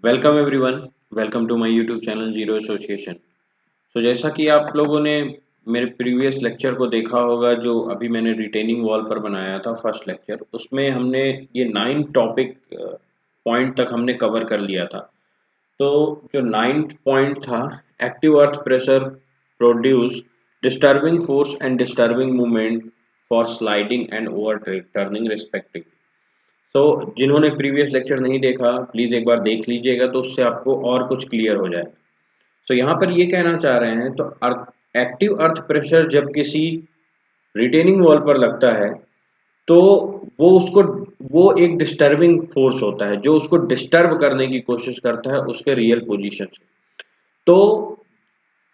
Welcome everyone. Welcome to my YouTube channel zero association. जैसा कि आप लोगों ने मेरे प्रीवियस लेक्चर को देखा होगा, जो अभी मैंने रिटेनिंग वॉल पर बनाया था फर्स्ट लेक्चर, उसमें हमने ये 9 टॉपिक पॉइंट तक हमने कवर कर लिया था। तो जो 9th पॉइंट था, active earth pressure produce disturbing force and disturbing movement for sliding and over turning respective. तो जिन्होंने प्रीवियस लेक्चर नहीं देखा, प्लीज़ एक बार देख लीजिएगा, तो उससे आपको और कुछ क्लियर हो जाए। तो यहाँ पर ये कहना चाह रहे हैं, तो एक्टिव अर्थ प्रेशर जब किसी रिटेनिंग वॉल पर लगता है, तो वो एक डिस्टर्बिंग फोर्स होता है जो उसको डिस्टर्ब करने की कोशिश करता है उसके रियल पोजीशन से। तो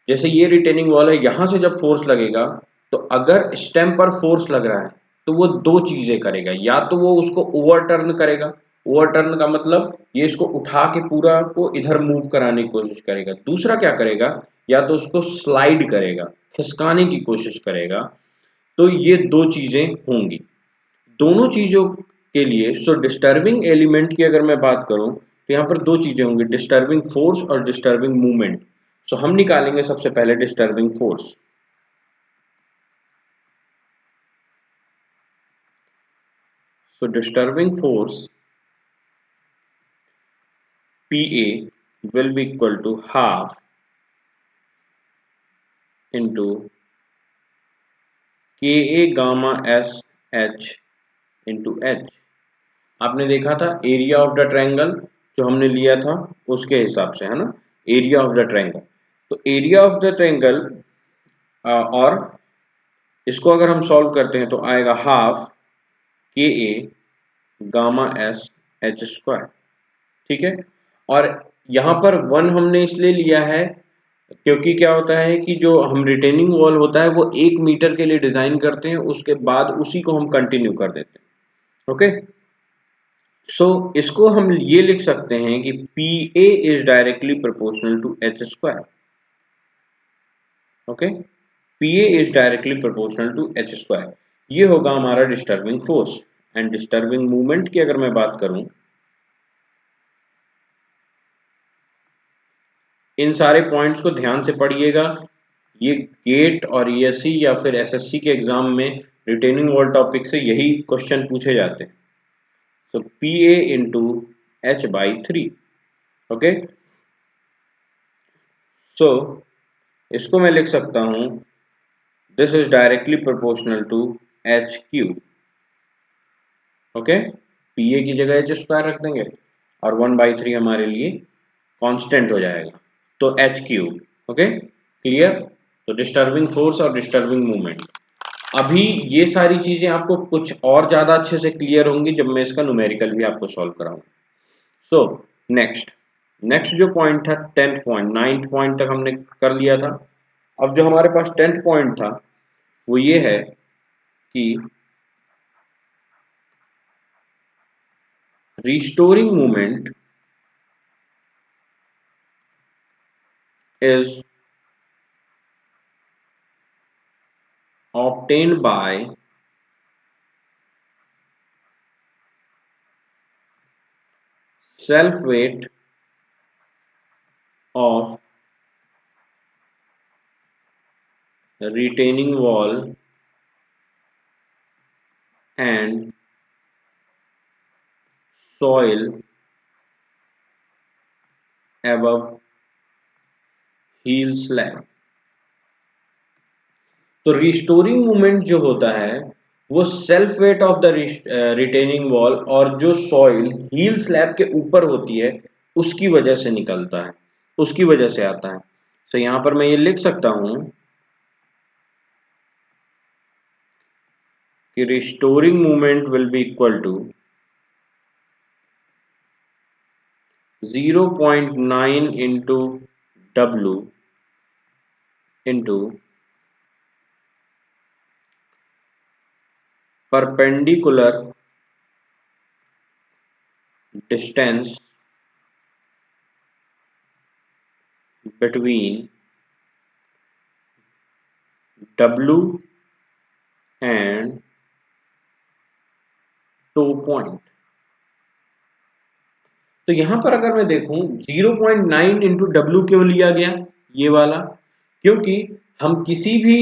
जैसे ये रिटेनिंग वॉल है, यहाँ से जब फोर्स लगेगा, तो अगर स्टेम पर फोर्स लग रहा है तो वो दो चीजें करेगा। या तो वो उसको ओवरटर्न करेगा, ओवरटर्न का मतलब ये इसको उठा के पूरा को इधर मूव कराने की कोशिश करेगा। दूसरा क्या करेगा, या तो उसको स्लाइड करेगा, खिसकाने की कोशिश करेगा। तो ये दो चीजें होंगी। दोनों चीजों के लिए डिस्टर्बिंग एलिमेंट की अगर मैं बात करूं, तो यहाँ पर दो चीजें होंगी, डिस्टर्बिंग फोर्स और डिस्टर्बिंग मूवमेंट। हम निकालेंगे सबसे पहले disturbing force. Disturbing force PA will be equal to half into KA gamma S H into H। आपने देखा था एरिया ऑफ द ट्रायंगल जो हमने लिया था, उसके हिसाब से, है ना, एरिया ऑफ द ट्रायंगल। तो एरिया ऑफ द ट्रायंगल, और इसको अगर हम सॉल्व करते हैं तो आएगा हाफ के ए गामा एस एच स्क्वायर। ठीक है। और यहाँ पर वन हमने इसलिए लिया है क्योंकि क्या होता है कि जो हम रिटेनिंग वॉल होता है वो 1 मीटर के लिए डिजाइन करते हैं, उसके बाद उसी को हम कंटिन्यू कर देते हैं। ओके। इसको हम ये लिख सकते हैं कि P A is directly proportional to H square. Okay. P A is directly proportional to H square. ये होगा हमारा disturbing force. And disturbing movement की अगर मैं बात करूं, इन सारे पॉइंट्स को ध्यान से पढ़िएगा। ये गेट और ईएससी या फिर एसएससी के एग्जाम में रिटेनिंग वॉल टॉपिक से यही क्वेश्चन पूछे जाते हैं। P a into h by 3। Okay. So इसको मैं लिख सकता हूं, this is directly proportional to h cube. Okay. P a की जगह एच स्क्वायर रख देंगे और 1/3 हमारे लिए कांस्टेंट हो जाएगा, तो एच क्यूब। Okay, clear. तो डिस्टर्बिंग फोर्स और डिस्टर्बिंग मूवमेंट, अभी ये सारी चीजें आपको कुछ और ज्यादा अच्छे से क्लियर होंगी जब मैं इसका न्यूमेरिकल भी आपको सॉल्व कराऊंगा। नेक्स्ट नेक्स्ट जो पॉइंट था 10th पॉइंट, 9th पॉइंट तक हमने कर लिया था। अब जो हमारे पास 10th पॉइंट था वो ये है कि restoring movement is obtained by self weight of retaining wall and soil above heel slab। तो रिस्टोरिंग मूवमेंट जो होता है वो self weight of the retaining wall और जो सॉइल हील स्लैब के ऊपर होती है उसकी वजह से निकलता है, उसकी वजह से आता है। यहां पर मैं ये लिख सकता हूं कि restoring movement will be equal to 0.9 into W into perpendicular distance between W and toe point। तो यहाँ पर अगर मैं देखूं 0.9 इंटू डब्ल्यू क्यों लिया गया ये वाला, क्योंकि हम किसी भी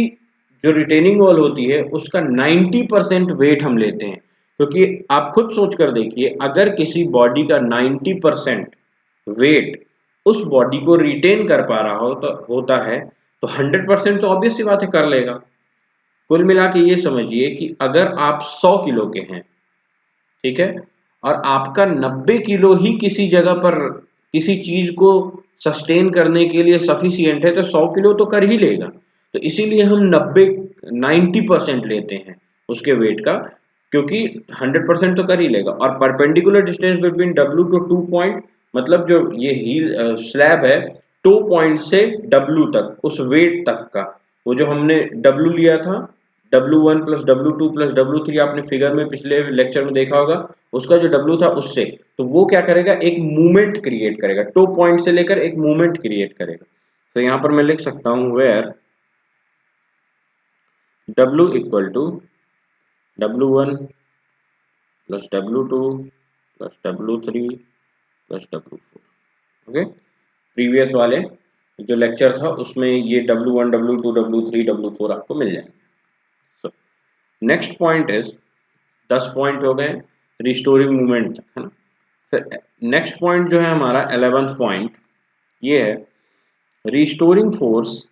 जो रिटेनिंग वॉल होती है उसका 90% वेट हम लेते हैं। क्योंकि आप खुद सोच कर देखिए, अगर किसी बॉडी का 90% वेट उस बॉडी को रिटेन कर पा रहा होता है तो 100% तो ऑब्वियस सी बात है कर लेगा। कुल मिला के ये समझिए कि अगर आप 100 किलो के हैं, ठीक है, और आपका 90 किलो ही किसी जगह पर किसी चीज को सस्टेन करने के लिए सफिशियंट है तो 100 किलो तो कर ही लेगा। तो इसीलिए हम 90% लेते हैं उसके वेट का, क्योंकि 100% तो कर ही लेगा। और perpendicular distance between W two 2 point, मतलब जो ये हील स्लैब है 2 पॉइंट से डब्ल्यू तक उस वेट तक का, वो जो हमने डब्ल्यू लिया था W1 plus W2 plus W3, आपने फिगर में पिछले लेक्चर में देखा होगा, उसका जो W था उससे, तो वो क्या करेगा, एक मूवमेंट क्रिएट करेगा, 2 पॉइंट से लेकर एक मूवमेंट क्रिएट करेगा। तो यहां पर मैं लिख सकता हूं where W equal to W1 plus W2 plus W3 plus W4। Okay, previous वाले जो लेक्चर था उसमें ये W1 W2 W3 W4 आपको मिल जाएंगे। नेक्स्ट पॉइंट इज 10 पॉइंट हो गए रिस्टोरिंग मूवमेंट तक, है ना। फिर नेक्स्ट पॉइंट जो है हमारा 11th पॉइंट, ये है restoring force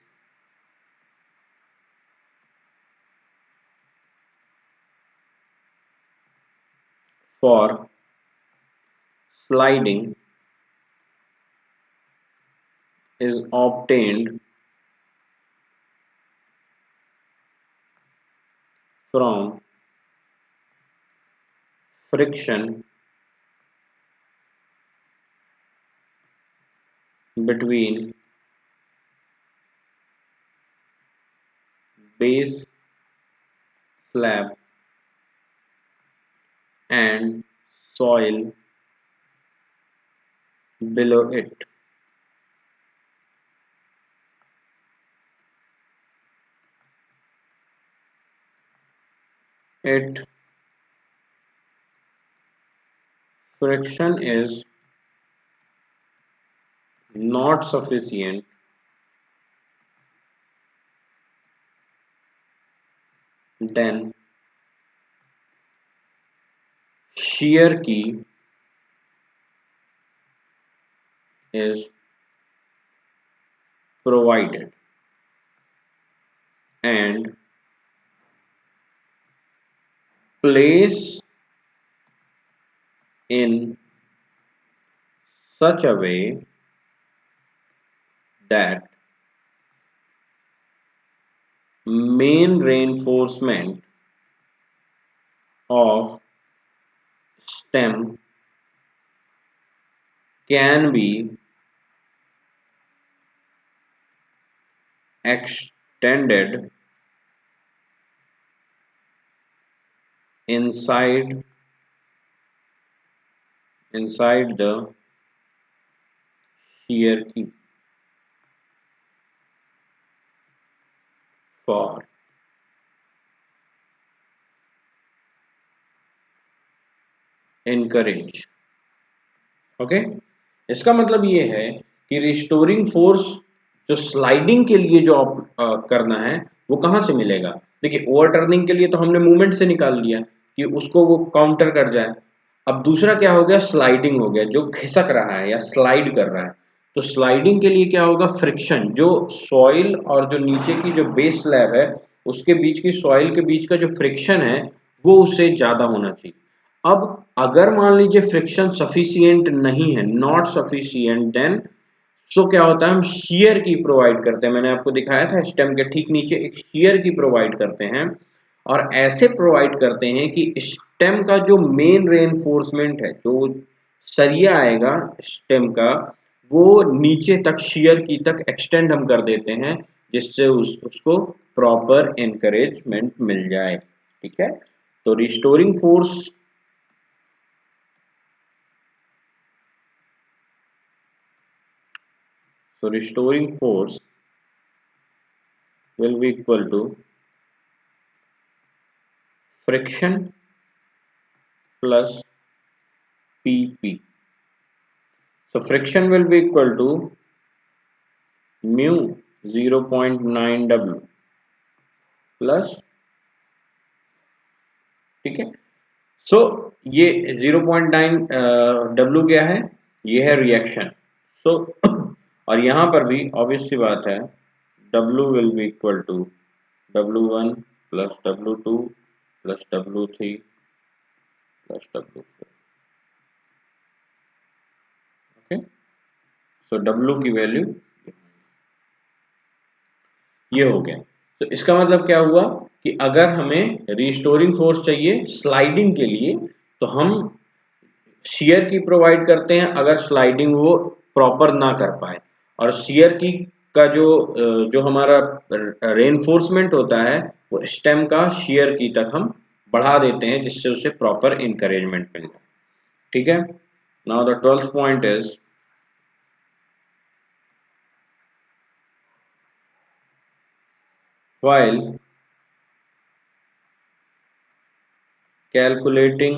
for sliding is obtained from friction between base slab and soil below it. It friction is not sufficient, then shear key is provided and place in such a way that main reinforcement of stem can be extended inside the shear key for encourage। Okay, इसका मतलब ये है कि restoring force जो sliding के लिए जो आप करना है वो कहाँ से मिलेगा। देखिए, ओवर टर्निंग के लिए तो हमने मूवमेंट से निकाल लिया कि उसको वो काउंटर कर जाए। अब दूसरा क्या हो गया, स्लाइडिंग हो गया, जो खिसक रहा है या स्लाइड कर रहा है। तो स्लाइडिंग के लिए क्या होगा, फ्रिक्शन, जो सॉइल और जो नीचे की जो बेस स्लैब है उसके बीच की सॉइल के बीच का जो फ्रिक्शन है वो उससे ज्यादा होना चाहिए। अब अगर मान लीजिए फ्रिक्शन सफिशिएंट नहीं है, नॉट सफिशिएंट, देन सो क्या होता है, हम शीयर की प्रोवाइड करते हैं। मैंने आपको दिखाया था स्टेम के ठीक नीचे एक शीयर की प्रोवाइड करते हैं, और ऐसे प्रोवाइड करते हैं कि स्टेम का जो मेन रेनफोर्समेंट है, जो सरिया आएगा स्टेम का, वो नीचे तक शीयर की तक एक्सटेंड हम कर देते हैं, जिससे उसको प्रॉपर एनकरेजमेंट मिल जाए। ठीक है, तो restoring force So restoring force will be equal to friction plus PP। So friction will be equal to mu 0.9 W plus, ठीक है। सो ये 0.9 W क्या है, ये है रिएक्शन। सो और यहाँ पर भी ऑब्वियस सी बात है W will be equal to W1 plus W2 plus W3 plus W4। Okay, so W की वैल्यू ये हो गया। तो इसका मतलब क्या हुआ कि अगर हमें रिस्टोरिंग फोर्स चाहिए स्लाइडिंग के लिए तो हम शियर की प्रोवाइड करते हैं अगर स्लाइडिंग वो प्रॉपर ना कर पाए, और शियर की का जो हमारा रेनफोर्समेंट होता है वो स्टेम का शियर की तक हम बढ़ा देते हैं जिससे उसे प्रॉपर इनकरेजमेंट मिल जाए। ठीक है, now the 12th point is while calculating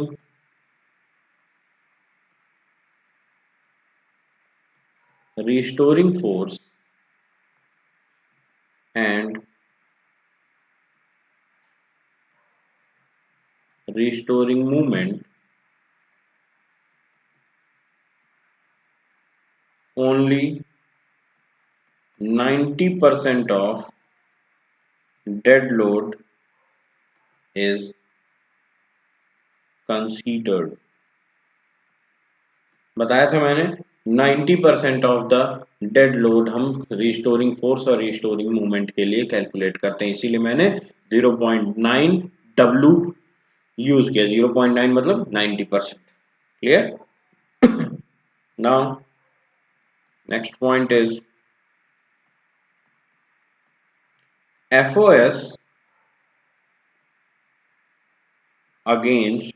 restoring force and restoring movement, only 90% of dead load is considered। बताया था मैंने 90% ऑफ द डेड लोड हम रिस्टोरिंग फोर्स और रिस्टोरिंग मूवमेंट के लिए कैलकुलेट करते हैं, इसीलिए मैंने 0.9 W यूज किया। 0.9 मतलब 90%। Clear? Now next point is FOS against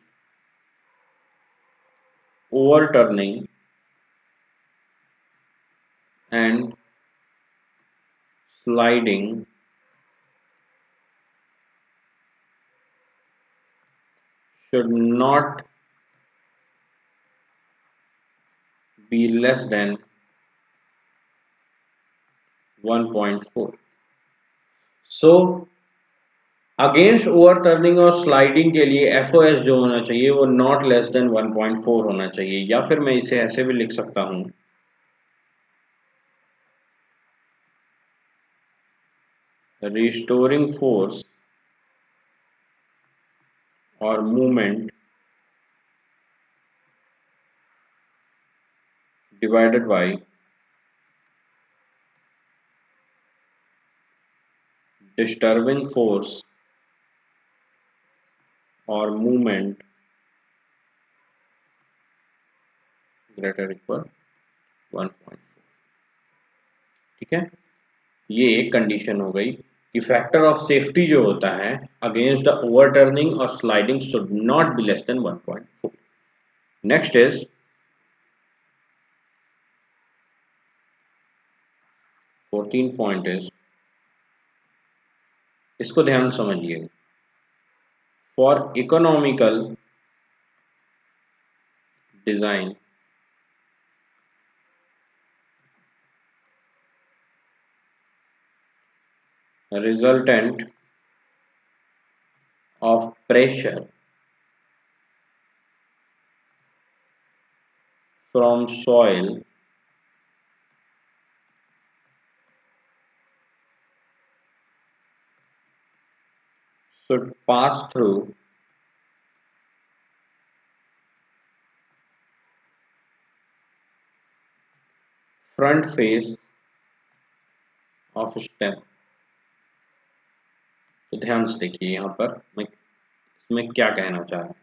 overturning and sliding should not be less than 1.4। So against overturning और स्लाइडिंग के लिए FOS जो होना चाहिए वो नॉट लेस देन 1.4 होना चाहिए, या फिर मैं इसे ऐसे भी लिख सकता हूं, रिस्टोरिंग फोर्स और movement divided by disturbing force और मूवमेंट ग्रेटर इक्वल 1.4। ठीक है, ये एक कंडीशन हो गई कि फैक्टर ऑफ सेफ्टी जो होता है अगेंस्ट द ओवरटर्निंग और sliding should not be less than 1.4। Next is 14 point is, इसको ध्यान समझिए, for economical design resultant of pressure from soil should pass through front face of stem। तो ध्यान से देखिए यहाँ पर मैं इसमें क्या कहना चाह रहा हूँ।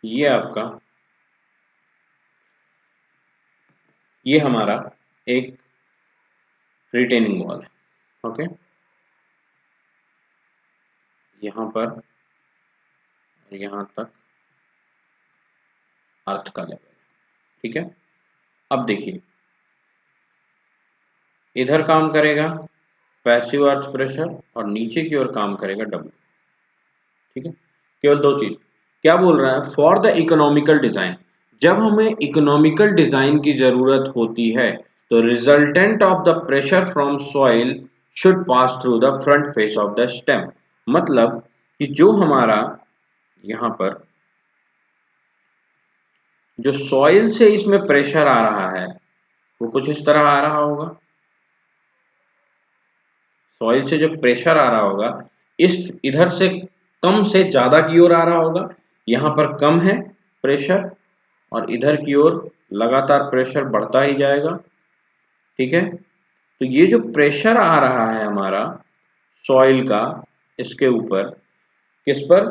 ये आपका, ये हमारा एक रिटेनिंग वॉल है। ओके, यहाँ पर यहाँ तक अर्थ का लेवल, ठीक है, अब देखिए इधर काम करेगा पैसिव अर्थ प्रेशर और नीचे की ओर काम करेगा डब्ल्यू। ठीक है, केवल दो चीज। क्या बोल रहा है, फॉर द इकोनॉमिकल डिजाइन, जब हमें इकोनॉमिकल डिजाइन की जरूरत होती है तो resultant of the pressure from soil should pass through the front face of the stem. मतलब कि जो हमारा यहां पर जो सॉइल से इसमें प्रेशर आ रहा है वो कुछ इस तरह आ रहा होगा। सॉइल से जो प्रेशर आ रहा होगा इस इधर से कम से ज्यादा की ओर आ रहा होगा। यहाँ पर कम है प्रेशर और इधर की ओर लगातार प्रेशर बढ़ता ही जाएगा। ठीक है, तो ये जो प्रेशर आ रहा है हमारा सॉइल का इसके ऊपर, किस पर,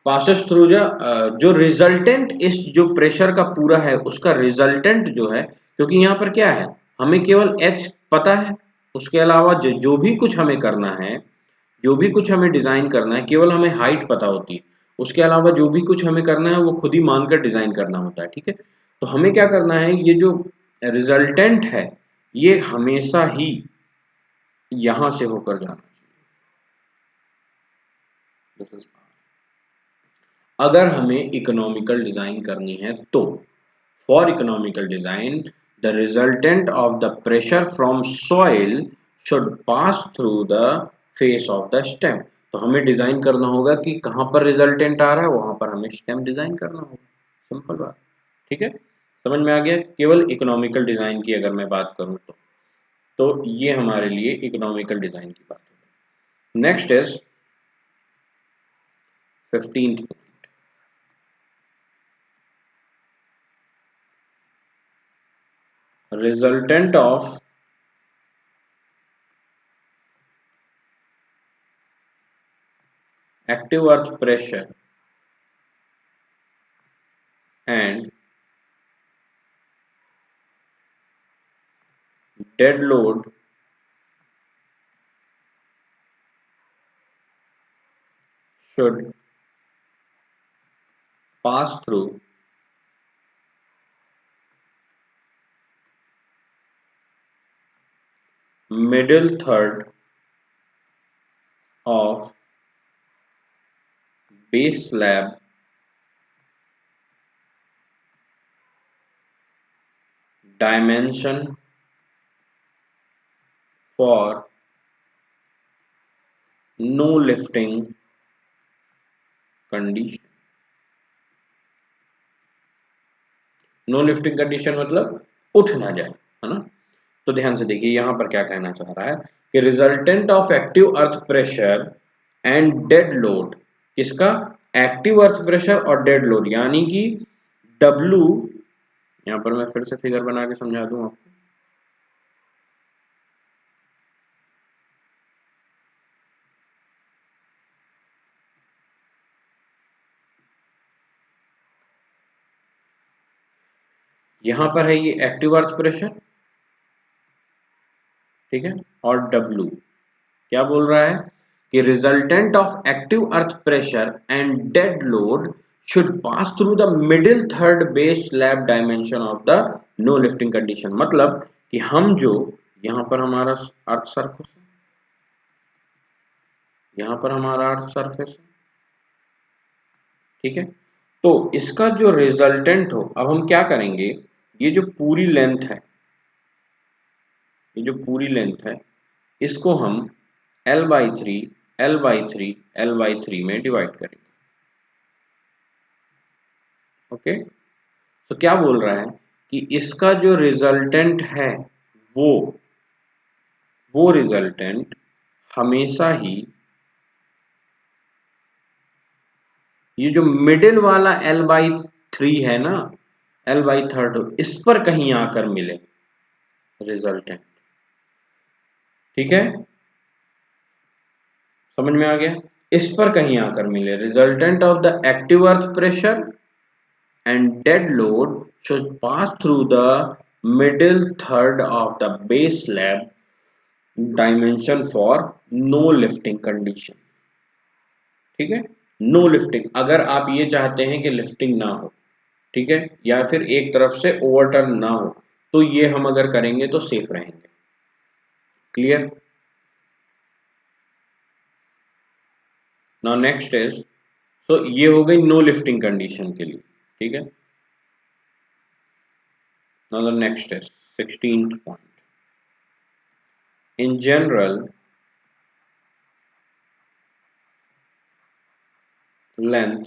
पासेस थ्रू जो रिजल्टेंट, इस जो प्रेशर का पूरा है उसका रिजल्टेंट जो है, क्योंकि यहाँ पर क्या है हमें केवल एच पता है, उसके अलावा जो भी कुछ हमें करना है, जो भी कुछ हमें डिजाइन करना है, केवल हमें हाइट पता होती है, उसके अलावा जो भी कुछ हमें करना है वो खुद ही मानकर डिजाइन करना होता है। ठीक है, तो हमें क्या करना है, ये जो रिजल्टेंट है ये हमेशा ही यहां से होकर जाना चाहिए। अगर हमें इकोनॉमिकल डिजाइन करनी है तो for economical design the resultant of the pressure from soil should pass through the face of the stem. तो हमें डिजाइन करना होगा कि कहां पर रिजल्टेंट आ रहा है वहां पर हमें स्टेम डिजाइन करना होगा। सिंपल बात। ठीक है, समझ में आ गया। केवल इकोनॉमिकल डिजाइन की अगर मैं बात करूं तो ये हमारे लिए इकोनॉमिकल डिजाइन की बात है। Next is 15th resultant of active earth pressure and dead load should pass through middle third of base slab dimension for no lifting condition। No lifting condition मतलब उठ ना जाए, है ना। तो ध्यान से देखिए यहां पर क्या कहना चाह रहा है कि resultant of active earth pressure and dead load, किसका, एक्टिव अर्थ प्रेशर और डेड लोड, यानी कि W, यहां पर मैं फिर से फिगर बना के समझा दूं आपको। यहां पर है ये एक्टिव अर्थ प्रेशर, ठीक है, और W क्या बोल रहा है कि resultant of active earth pressure and dead load should pass through the middle third base slab dimension of the no lifting condition. मतलब कि हम जो यहां पर हमारा अर्थ सरफेस है, यहां पर हमारा अर्थ सरफेस है, ठीक है, तो इसका जो रिजल्टेंट हो, अब हम क्या करेंगे, ये जो पूरी लेंथ है, ये जो पूरी लेंथ है इसको हम L/3 L/3 L/3 में डिवाइड करेंगे। ओके, तो क्या बोल रहा है कि इसका जो रिजल्टेंट है वो रिजल्टेंट हमेशा ही ये जो मिडिल वाला L/3 है ना, L/3 इस पर कहीं आकर मिले रिजल्टेंट। ठीक है, समझ में आ गया, इस पर कहीं आकर मिले resultant of the active earth pressure and dead load should pass through the middle third of the base slab dimension for no lifting condition। ठीक है, नो लिफ्टिंग, अगर आप ये चाहते हैं कि लिफ्टिंग ना हो, ठीक है, या फिर एक तरफ से ओवरटर्न ना हो, तो ये हम अगर करेंगे तो सेफ रहेंगे। क्लियर? नाउ नेक्स्ट इज, तो ये हो गई नो लिफ्टिंग कंडीशन के लिए। ठीक है, now the next is 16th point. In general, length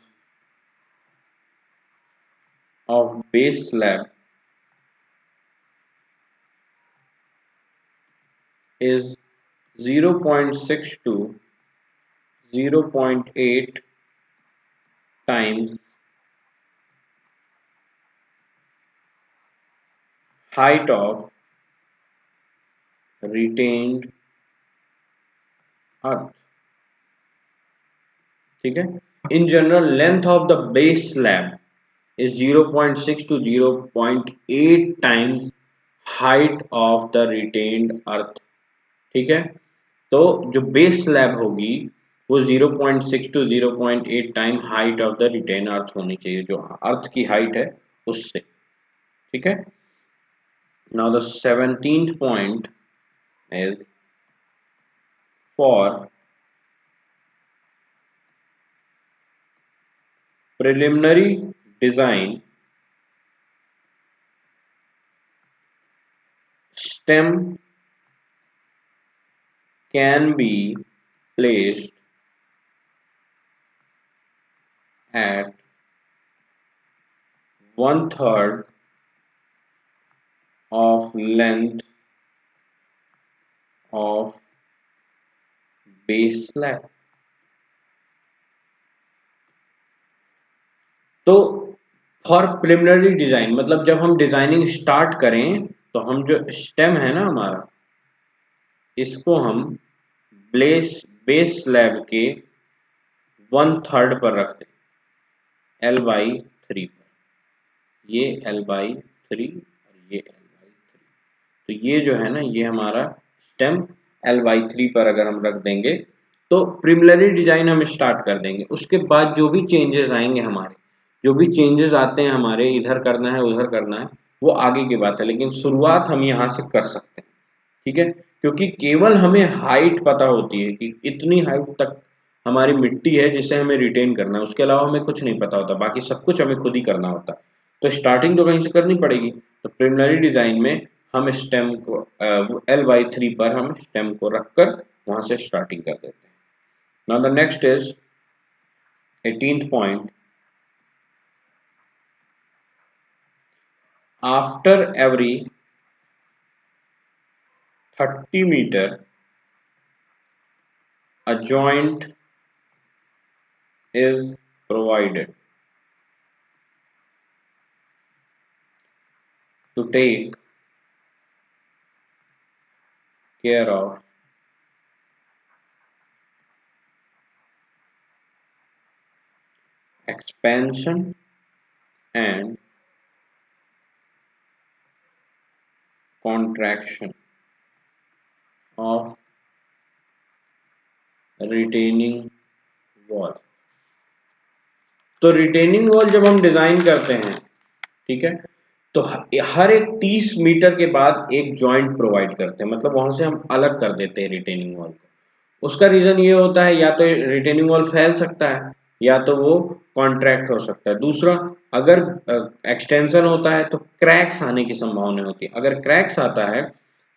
of base slab is 0.6 to 0.8 times height of retained earth। ठीक है, in general length of the base slab is 0.6 to 0.8 times height of the retained earth। ठीक है, तो जो base slab होगी वो 0.6 to 0.8 time height of the retain earth होनी चाहिए, जो अर्थ की हाइट है उससे। ठीक है, now the 17th point is for preliminary design stem can be placed at 1/3 of length of base slab। तो फॉर प्रिलिमिनरी डिजाइन मतलब जब हम डिजाइनिंग स्टार्ट करें तो हम जो स्टेम है ना हमारा, इसको हम बेस स्लैब के 1/3 पर रख दें, L/3 पर। ये L/3 और ये L/3, तो ये जो है ना ये हमारा स्टेम L/3 पर अगर हम रख देंगे तो प्रिलिमिनरी डिजाइन हम स्टार्ट कर देंगे। उसके बाद जो भी चेंजेस आएंगे हमारे, जो भी चेंजेस आते हैं हमारे, इधर करना है उधर करना है, वो आगे की बात है, लेकिन शुरुआत हम यहाँ से कर सकते हैं। ठीक है, क्योंकि केवल हमें हाइट पता होती है कि इतनी हाइट तक हमारी मिट्टी है जिसे हमें रिटेन करना है, उसके अलावा हमें कुछ नहीं पता होता, बाकी सब कुछ हमें खुद ही करना होता है। तो स्टार्टिंग तो कहीं से करनी पड़ेगी, तो प्रिलिमिनरी डिजाइन में हम स्टेम को L/3 पर हम स्टेम को रखकर वहां से स्टार्टिंग कर देते हैं। Now the next is 18th point. After every 30 meter a joint is provided to take care of expansion and contraction of retaining wall। तो रिटेनिंग वॉल जब हम डिजाइन करते हैं, ठीक है, तो हर एक 30 मीटर के बाद एक जॉइंट प्रोवाइड करते हैं, मतलब वहां से हम अलग कर देते हैं रिटेनिंग वॉल को। उसका रीजन ये होता है या तो रिटेनिंग वॉल फैल सकता है या तो वो कॉन्ट्रैक्ट हो सकता है। दूसरा, अगर एक्सटेंशन होता है तो क्रैक्स आने की संभावना होती है। अगर क्रैक्स आता है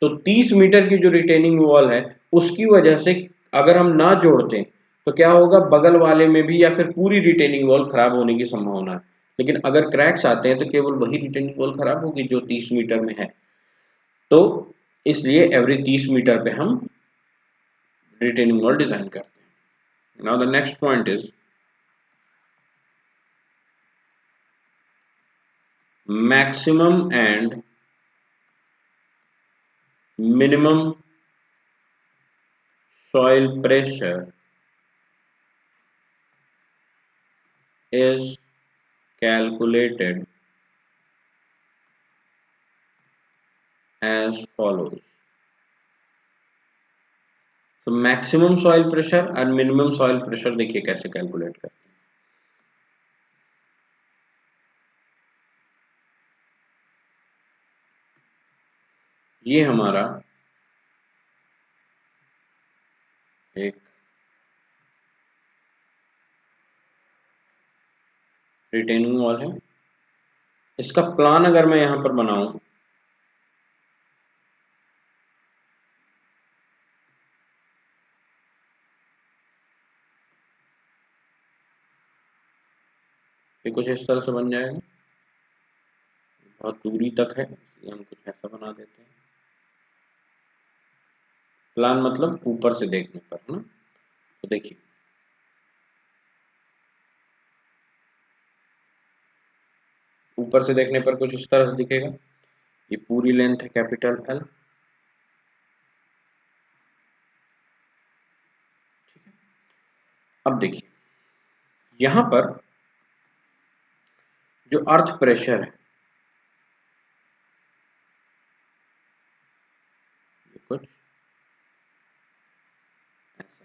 तो 30 मीटर की जो रिटेनिंग वॉल है उसकी वजह से अगर हम ना जोड़ते तो क्या होगा, बगल वाले में भी या फिर पूरी रिटेनिंग वॉल खराब होने की संभावना है। लेकिन अगर क्रैक्स आते हैं तो केवल वही रिटेनिंग वॉल खराब होगी जो 30 मीटर में है। तो इसलिए एवरी 30 मीटर पे हम रिटेनिंग वॉल डिजाइन करते हैं। Now the next point is maximum and minimum soil pressure is calculated as follows। तो मैक्सिमम सॉइल प्रेशर और मिनिमम सॉइल प्रेशर देखिए कैसे कैलकुलेट करते हैं। ये हमारा एक रिटेनिंग वॉल है। इसका प्लान अगर मैं यहां पर बनाऊं, ये कुछ इस तरह से बन जाएगा। बहुत दूरी तक है इसलिए हम कुछ ऐसा बना देते हैं। प्लान मतलब ऊपर से देखने पर, है ना। तो देखिए ऊपर से देखने पर कुछ इस तरह से दिखेगा। ये पूरी लेंथ है कैपिटल एल। अब देखिए यहां पर जो अर्थ प्रेशर है, कुछ ऐसा,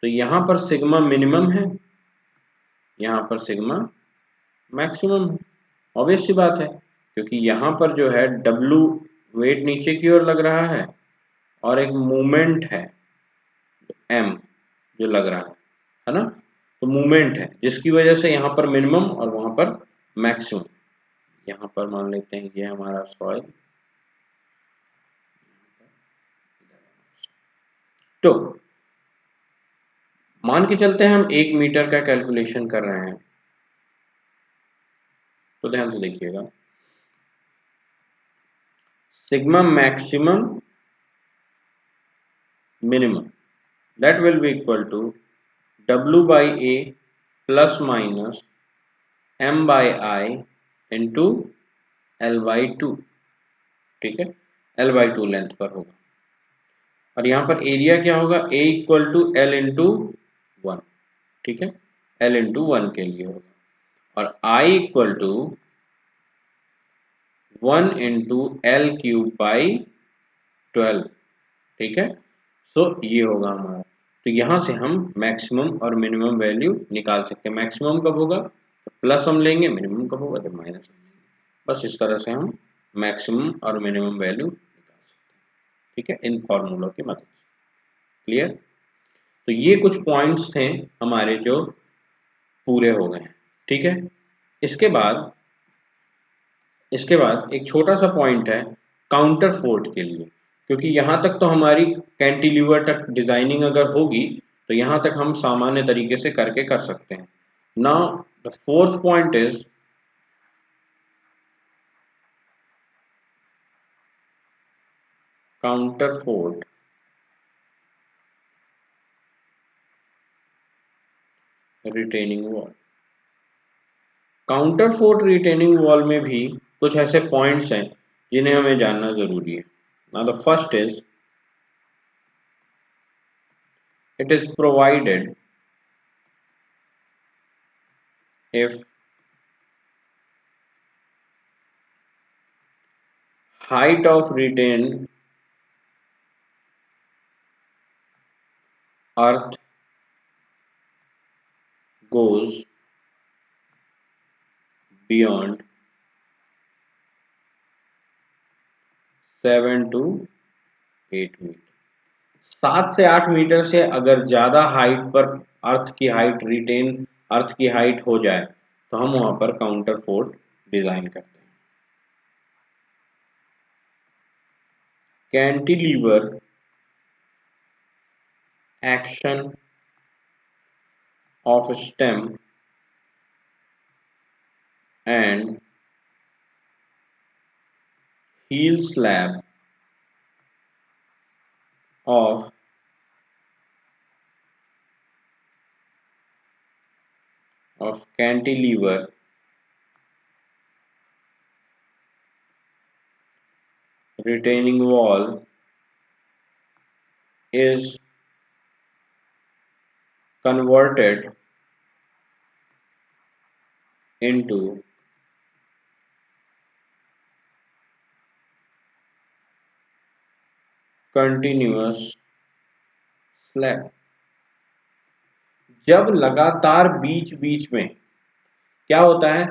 तो यहां पर सिग्मा मिनिमम है, यहां पर सिग्मा मैक्सिमम है। ऑब्वियस सी बात है, क्योंकि यहां पर जो है डब्लू वेट नीचे की ओर लग रहा है और एक मूवमेंट है एम जो लग रहा है ना। तो मूवमेंट है जिसकी वजह से यहाँ पर मिनिमम और वहां पर मैक्सिमम। यहाँ पर मान लेते हैं ये हमारा सॉइल। तो मान के चलते हैं हम 1 मीटर का कैलकुलेशन कर रहे हैं, तो ध्यान से देखिएगा sigma maximum minimum that will be equal to W by A plus minus M by I into L by 2। ठीक है, L by 2 लेंथ पर होगा और यहाँ पर एरिया क्या होगा, A equal to L into 1। ठीक है, L इंटू 1 के लिए होगा और I equal to 1 into L cube by 12। ठीक है, सो ये होगा हमारा। तो यहाँ से हम मैक्सिमम और मिनिमम वैल्यू निकाल सकते हैं। मैक्सिमम कब होगा तो प्लस हम लेंगे, मिनिमम कब होगा तो माइनस हम लेंगे। बस इस तरह से हम मैक्सिमम और मिनिमम वैल्यू निकाल सकते हैं। ठीक है, इन फॉर्मूलों की मदद से। क्लियर। तो ये कुछ पॉइंट्स थे हमारे जो पूरे हो गए हैं। ठीक है, इसके बाद एक छोटा सा पॉइंट है काउंटर फोर्ट के लिए, क्योंकि यहाँ तक तो हमारी कैंटिलीवर तक डिजाइनिंग अगर होगी तो यहाँ तक हम सामान्य तरीके से करके कर सकते हैं। Now the fourth point is counter fort retaining wall. Counter fort retaining wall में भी कुछ ऐसे पॉइंट्स हैं जिन्हें हमें जानना जरूरी है। Now the first is it is provided if height of retained earth goes beyond 7 to 8 metre. 7 से 8 मीटर से अगर ज़्यादा हाइट पर अर्थ की हाइट रिटेन अर्थ की हाइट हो जाए तो हम वहां पर काउंटर फोर्ट डिजाइन करते हैं। Cantilever action of stem and heel slab of cantilever retaining wall is converted into continuous slab। जब लगातार बीच बीच में क्या होता है,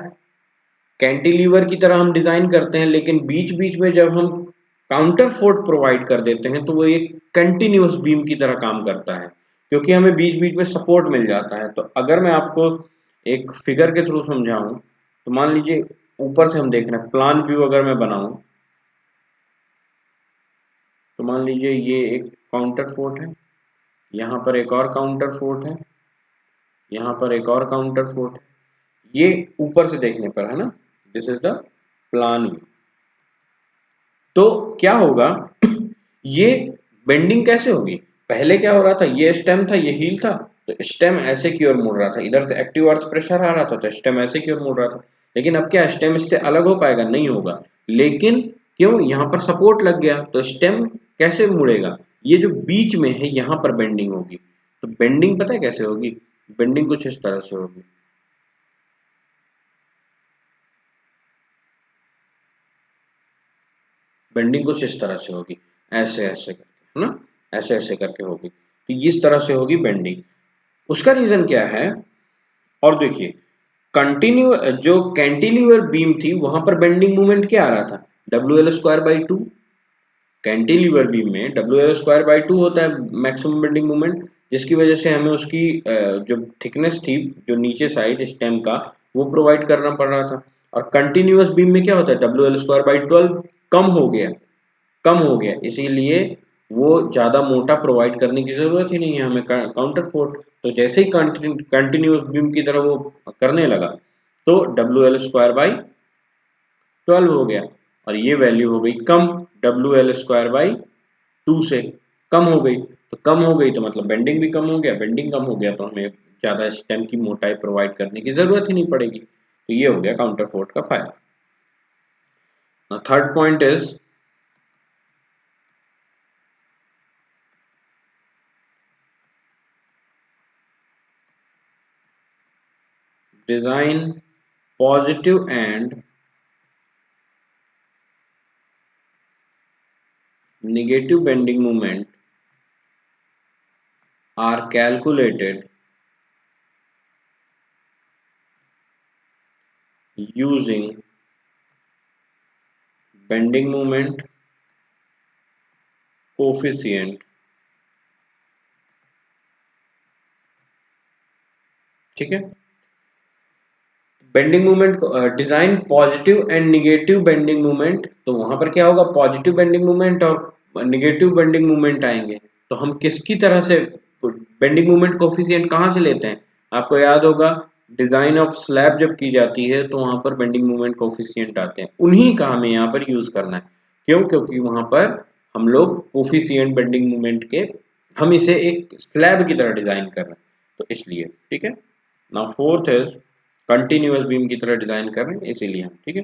कैंटिलीवर की तरह हम डिजाइन करते हैं, लेकिन बीच बीच में जब हम काउंटर फोर्ट प्रोवाइड कर देते हैं तो वो एक कंटिन्यूअस बीम की तरह काम करता है, क्योंकि हमें बीच बीच में सपोर्ट मिल जाता है। तो अगर मैं आपको एक फिगर के थ्रू समझाऊं, तो मान लीजिए ऊपर से हम देख रहे हैं, प्लान व्यू अगर मैं बनाऊं, तो मान लीजिए ये एक काउंटर फोर्ट है, यहाँ पर एक और काउंटर फोर्ट है, यहाँ पर एक और काउंटर फोर्ट है, ये ऊपर से देखने पर है ना, this is the plan view. तो क्या होगा ये बेंडिंग कैसे होगी, पहले क्या हो रहा था, ये स्टेम था, ये हील था, तो स्टेम ऐसे की ओर मुड़ रहा था, इधर से एक्टिव अर्थ प्रेशर आ रहा था तो स्टेम ऐसे की ओर मुड़ रहा था। लेकिन अब क्या स्टेम इससे अलग हो पाएगा, नहीं होगा। लेकिन क्यों, यहाँ पर सपोर्ट लग गया तो स्टेम कैसे मुड़ेगा, ये जो बीच में है यहाँ पर बेंडिंग होगी। तो बेंडिंग पता है कैसे होगी, बेंडिंग कुछ इस तरह से होगी, बेंडिंग कुछ इस तरह से होगी, ऐसे ऐसे करके, है ना, ऐसे ऐसे करके होगी। तो इस तरह से होगी बेंडिंग। उसका रीजन क्या है, और देखिए कंटिन्यू जो कैंटिलीवर बीम थी वहां पर बेंडिंग मोमेंट क्या आ रहा था, डब्ल्यू l square by two. Cantilever beam में डब्ल्यू एल स्क्वायर बाई टू होता है मैक्सिमम बेंडिंग मोमेंट, जिसकी वजह से हमें उसकी जो थिकनेस थी, जो नीचे साइड स्टेम का, वो प्रोवाइड करना पड़ रहा था। और कंटिन्यूअस बीम में क्या होता है, डब्ल्यू एल स्क्वायर बाई 12 कम हो गया, कम हो गया, इसीलिए वो ज़्यादा मोटा प्रोवाइड करने की ज़रूरत ही नहीं है हमें काउंटर फोर्ट। तो जैसे ही कंटिन्यूस बीम की तरह वो करने लगा, तो डब्ल्यू एल स्क्वायर बाई 12 हो गया, और ये वैल्यू हो गई कम, डब्ल्यू एल स्क्वायर बाई 2 से कम हो गई। तो कम हो गई तो मतलब बेंडिंग भी कम हो गया, बेंडिंग कम हो गया तो हमें ज़्यादा स्टेम की मोटाई प्रोवाइड करने की ज़रूरत ही नहीं पड़ेगी। तो ये हो गया काउंटर फोर्ट का फायदा। Third point is design positive and negative bending moment are calculated using bending moment coefficient। ठीक है, bending moment design positive and negative bending moment, तो वहां पर क्या होगा, पॉजिटिव बेंडिंग मोमेंट और निगेटिव बेंडिंग मोमेंट आएंगे। तो हम किसकी तरह से बेंडिंग मोमेंट कोफिशिएंट कहाँ से लेते हैं, आपको याद होगा डिजाइन ऑफ स्लैब जब की जाती है तो वहां पर बेंडिंग मोमेंट कोफिशिएंट आते हैं, उन्हीं का हमें यहाँ पर यूज करना है। क्यों, क्योंकि वहां पर हम लोग कोफिशिएंट बेंडिंग मोमेंट के, हम इसे एक स्लैब की तरह डिजाइन कर रहे हैं, तो इसलिए। ठीक है, now fourth is continuous beam की तरह डिजाइन कर रहे हैं इसीलिए हम। ठीक है,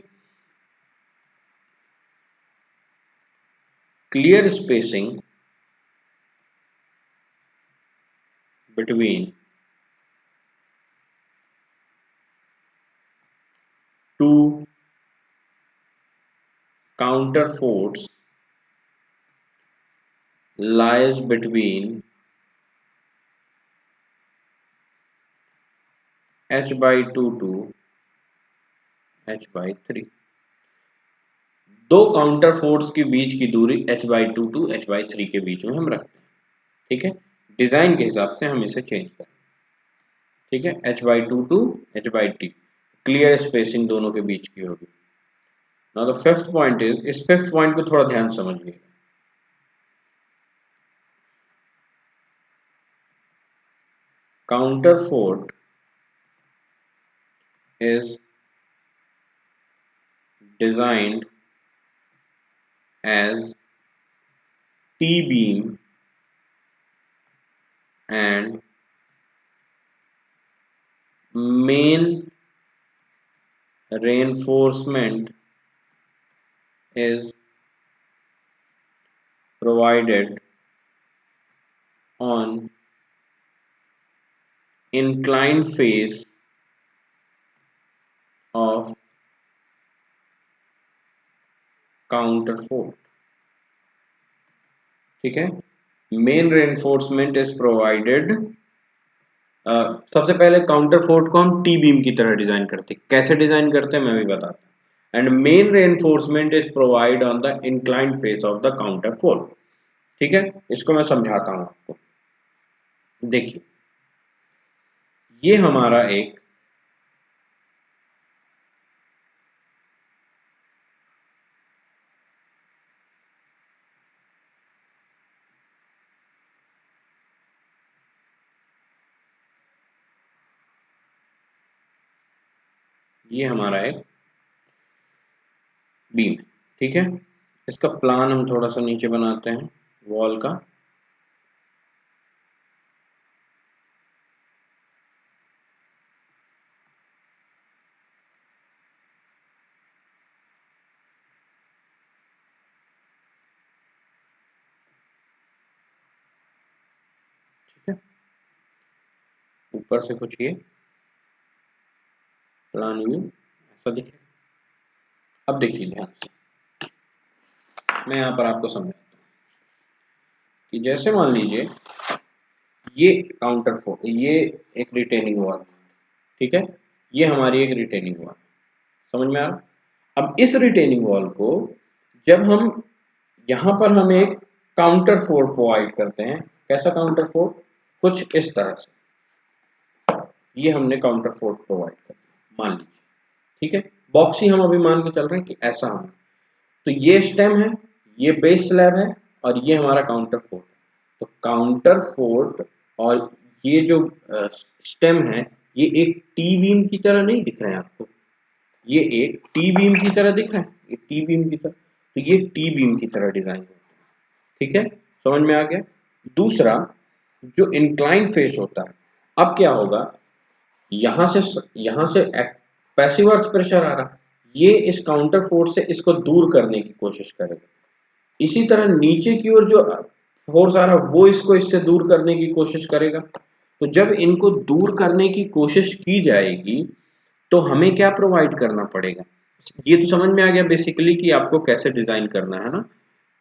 clear spacing between two counter forts lies between h by 2 to h by 3। दो काउंटर फोर्स के बीच की दूरी h by 2 to h by 3 के बीच में हम रखते हैं। ठीक है, डिजाइन के हिसाब से हम इसे चेंज करें। ठीक है, h by 2 to h by 3 clear spacing दोनों के बीच की होगी। Now the fifth point is, इस फिफ्थ पॉइंट को थोड़ा ध्यान समझिए। Counterfort is designed as T-beam and main reinforcement is provided on inclined face of counter fort। ठीक है, मेन रेनफोर्समेंट इज प्रोवाइडेड, सबसे पहले काउंटर फोर्ट को हम टी बीम की तरह डिजाइन करते हैं। कैसे डिजाइन करते हैं मैं भी बताता हूँ। And main reinforcement is provide on the inclined face of the counter force. ठीक है, इसको मैं समझाता हूं आपको। देखिए, ये हमारा एक बीम है। ठीक है, इसका प्लान हम थोड़ा सा नीचे बनाते हैं वॉल का। ठीक है, ऊपर से कुछ ये प्लान व्यू ऐसा दिखे। अब देखिए ध्यान से, मैं यहाँ पर आपको समझाता हूँ कि जैसे मान लीजिए ये काउंटर फोर्स, ये एक रिटेनिंग वॉल, ठीक है, ये हमारी एक रिटेनिंग वॉल, समझ में आ रहा। अब इस रिटेनिंग वॉल को जब हम यहाँ पर हम एक काउंटर फोर्स प्रोवाइड करते हैं, कैसा काउंटर फोर्स, कुछ इस तरह से, ये हमने काउंटर फोर्स प्रोवाइड कर दिया मान लीजिए। ठीक है, बॉक्स ही हम अभी मान के चल रहे हैं कि ऐसा हम, तो ये स्टेम है, ये बेस स्लैब है, और ये हमारा काउंटर फोर्ट। तो काउंटर फोर्ट और ये जो स्टेम है, ये एक टी बीम की तरह नहीं दिख रहे हैं आपको, ये एक टी बीम की तरह दिख रहा है, ये टी बीम की तरह, तो ये टी बीम की तरह डिजाइन होता है। ठीक है, समझ में आ गया। दूसरा, जो इंक्लाइन फेस होता है, अब क्या होगा, यहां से पैसिव अर्थ प्रेशर आ रहा, ये इस काउंटर फोर्स से इसको दूर करने की कोशिश करेगा। इसी तरह नीचे की ओर जो फोर्स आ रहा वो इसको इससे दूर करने की कोशिश करेगा। तो जब इनको दूर करने की कोशिश की जाएगी तो हमें क्या प्रोवाइड करना पड़ेगा, ये तो समझ में आ गया बेसिकली कि आपको कैसे डिजाइन करना है ना।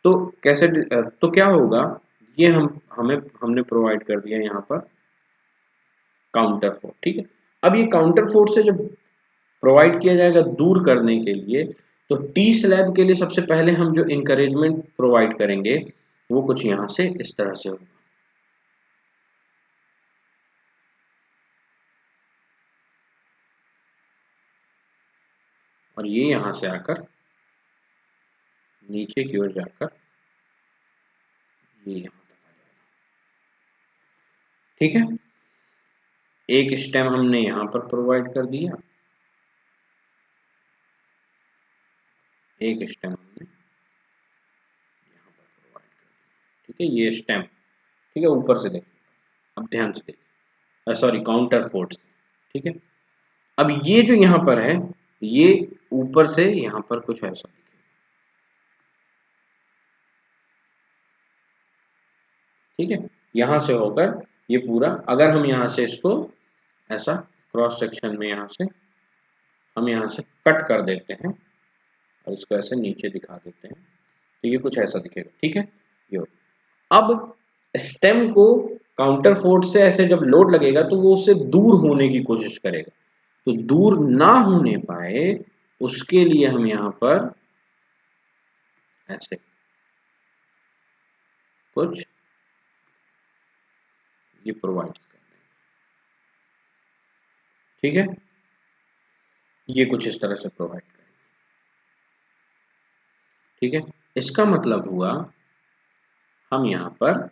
तो कैसे तो क्या होगा, ये हमने प्रोवाइड कर दिया यहाँ पर काउंटर फोर्स। ठीक है, अब ये काउंटर फोर्स से जब प्रोवाइड किया जाएगा दूर करने के लिए, तो टी स्लैब के लिए सबसे पहले हम जो इंकरेजमेंट प्रोवाइड करेंगे वो कुछ यहां से इस तरह से होगा। और ये यहां से आकर नीचे की ओर जाकर ये यहां तक आ जाएगा। ठीक है, एक स्टेम हमने यहां पर प्रोवाइड कर दिया, एक स्टेम हमने यहां पर प्रोवाइड कर दिया। ठीक है, ये स्टेम, ठीक है, ऊपर से देखिए, अब ध्यान से देखिए, सॉरी काउंटर फोर्स। ठीक है, अब ये जो यहां पर है, ये ऊपर से यहां पर कुछ ऐसा दिखेगा। ठीक है, यहां से होकर ये पूरा, अगर हम यहां से इसको ऐसा क्रॉस सेक्शन में यहां से हम यहां से कट कर देते हैं और इसको ऐसे नीचे दिखा देते हैं, तो ये कुछ ऐसा दिखेगा। ठीक है, ये अब स्टेम को काउंटर फोर्स से ऐसे जब लोड लगेगा तो वो उससे दूर होने की कोशिश करेगा, तो दूर ना होने पाए उसके लिए हम यहां पर ऐसे कुछ ये प्रोवाइड कर देंगे। ठीक है, ये कुछ इस तरह से प्रोवाइड करेंगे। ठीक है, इसका मतलब हुआ हम यहां पर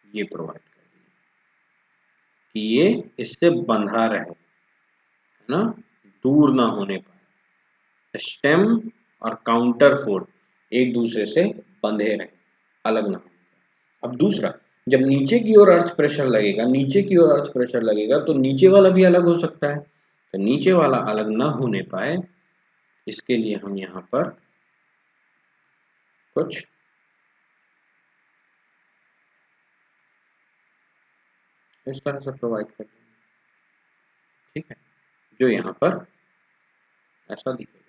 ये प्रोवाइड कर दिया कि ये इससे बंधा रहे, है ना, दूर ना होने पाए, स्टेम और काउंटर फोर्स एक दूसरे से बंधे रहे, अलग ना हो। अब दूसरा, जब नीचे की ओर अर्थ प्रेशर लगेगा, नीचे की ओर अर्थ प्रेशर लगेगा तो नीचे वाला भी अलग हो सकता है, तो नीचे वाला अलग ना होने पाए इसके लिए हम यहाँ पर कुछ इस तरह से प्रोवाइड कर देंगे। ठीक है, जो यहाँ पर ऐसा दिखेगा।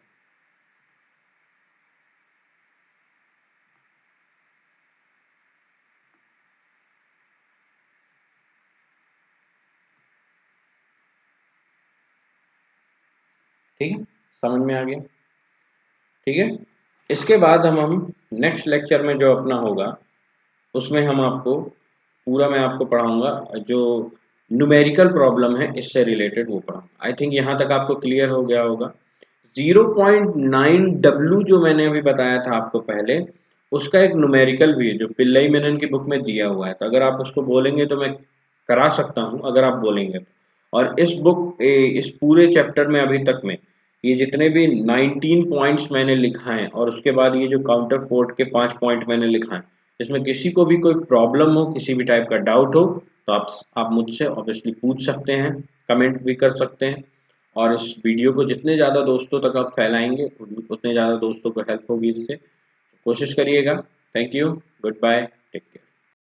ठीक है, समझ में आ गया? ठीक है, इसके बाद हम नेक्स्ट लेक्चर में जो अपना होगा उसमें हम आपको पूरा मैं आपको पढ़ाऊंगा जो न्यूमेरिकल प्रॉब्लम है इससे रिलेटेड वो पढ़ाऊंगा। आई थिंक यहाँ तक आपको क्लियर हो गया होगा। 0.9W जो मैंने अभी बताया था आपको पहले, उसका एक न्यूमेरिकल भी है जो पिल्लई मेनन की बुक में दिया हुआ है, तो अगर आप उसको बोलेंगे तो मैं करा सकता हूँ अगर आप बोलेंगे तो। और इस पूरे चैप्टर में अभी तक में ये जितने भी 19 पॉइंट्स मैंने लिखा है और उसके बाद ये जो काउंटर फोर्ट के 5 पॉइंट मैंने लिखा है, इसमें किसी को भी कोई प्रॉब्लम हो, किसी भी टाइप का डाउट हो तो आप मुझसे ऑब्वियसली पूछ सकते हैं, कमेंट भी कर सकते हैं। और इस वीडियो को जितने ज़्यादा दोस्तों तक आप फैलाएंगे उतने ज़्यादा दोस्तों को हेल्प होगी इससे। कोशिश करिएगा। Thank you, goodbye, take care.